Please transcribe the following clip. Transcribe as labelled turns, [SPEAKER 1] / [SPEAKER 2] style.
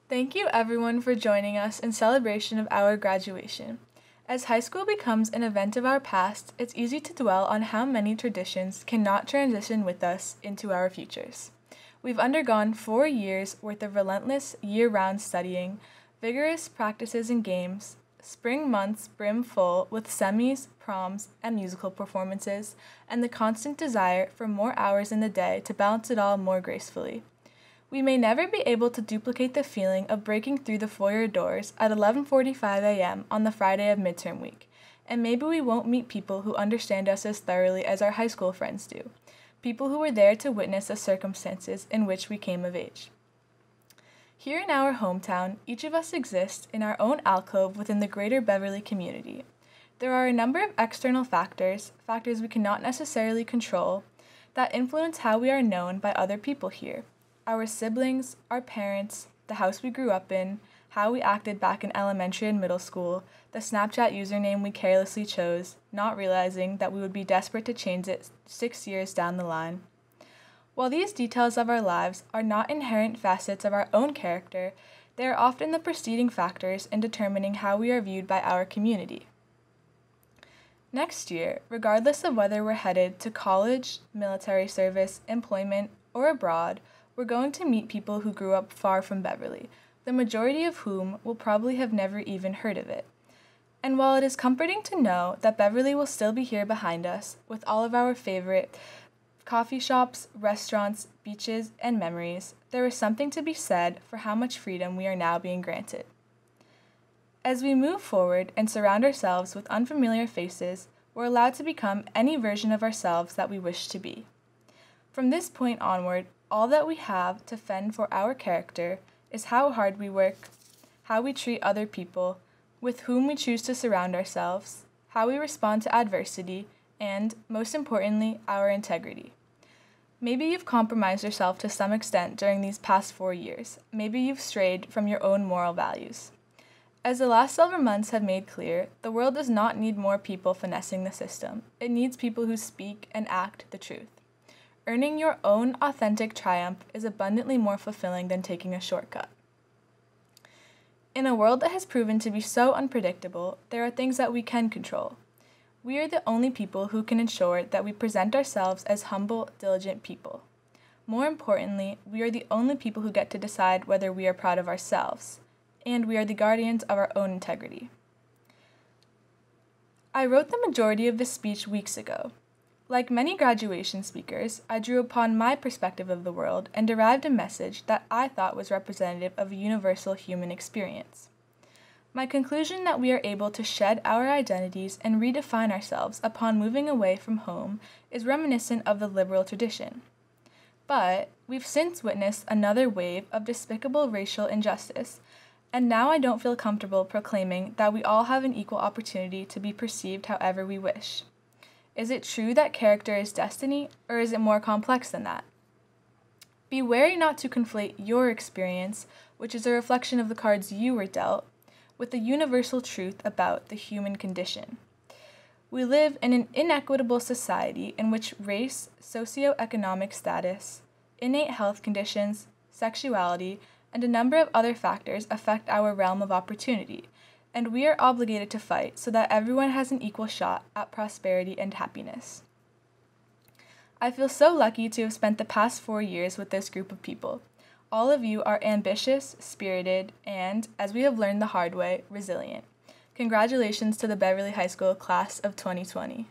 [SPEAKER 1] Thank you everyone for joining us in celebration of our graduation. As high school becomes an event of our past, it's easy to dwell on how many traditions cannot transition with us into our futures. We've undergone 4 years worth of relentless year-round studying, vigorous practices and games, spring months brim full with semis, proms, and musical performances, and the constant desire for more hours in the day to balance it all more gracefully. We may never be able to duplicate the feeling of breaking through the foyer doors at 11:45 a.m. on the Friday of midterm week, and maybe we won't meet people who understand us as thoroughly as our high school friends do, people who were there to witness the circumstances in which we came of age. Here in our hometown, each of us exists in our own alcove within the greater Beverly community. There are a number of external factors we cannot necessarily control, that influence how we are known by other people here. Our siblings, our parents, the house we grew up in, how we acted back in elementary and middle school, the Snapchat username we carelessly chose, not realizing that we would be desperate to change it 6 years down the line. While these details of our lives are not inherent facets of our own character, they are often the preceding factors in determining how we are viewed by our community. Next year, regardless of whether we're headed to college, military service, employment, or abroad, we're going to meet people who grew up far from Beverly, the majority of whom will probably have never even heard of it. And while it is comforting to know that Beverly will still be here behind us, with all of our favorite coffee shops, restaurants, beaches, and memories, there is something to be said for how much freedom we are now being granted. As we move forward and surround ourselves with unfamiliar faces, we're allowed to become any version of ourselves that we wish to be. From this point onward, all that we have to fend for our character is how hard we work, how we treat other people, with whom we choose to surround ourselves, how we respond to adversity, and, most importantly, our integrity. Maybe you've compromised yourself to some extent during these past 4 years. Maybe you've strayed from your own moral values. As the last several months have made clear, the world does not need more people finessing the system. It needs people who speak and act the truth. Earning your own authentic triumph is abundantly more fulfilling than taking a shortcut. In a world that has proven to be so unpredictable, there are things that we can control. We are the only people who can ensure that we present ourselves as humble, diligent people. More importantly, we are the only people who get to decide whether we are proud of ourselves, and we are the guardians of our own integrity. I wrote the majority of this speech weeks ago. Like many graduation speakers, I drew upon my perspective of the world and derived a message that I thought was representative of a universal human experience. My conclusion that we are able to shed our identities and redefine ourselves upon moving away from home is reminiscent of the liberal tradition. But we've since witnessed another wave of despicable racial injustice, and now I don't feel comfortable proclaiming that we all have an equal opportunity to be perceived however we wish. Is it true that character is destiny, or is it more complex than that? Be wary not to conflate your experience, which is a reflection of the cards you were dealt, with the universal truth about the human condition. We live in an inequitable society in which race, socioeconomic status, innate health conditions, sexuality, and a number of other factors affect our realm of opportunity, and we are obligated to fight so that everyone has an equal shot at prosperity and happiness. I feel so lucky to have spent the past 4 years with this group of people. All of you are ambitious, spirited, and, as we have learned the hard way, resilient. Congratulations to the Beverly High School class of 2020.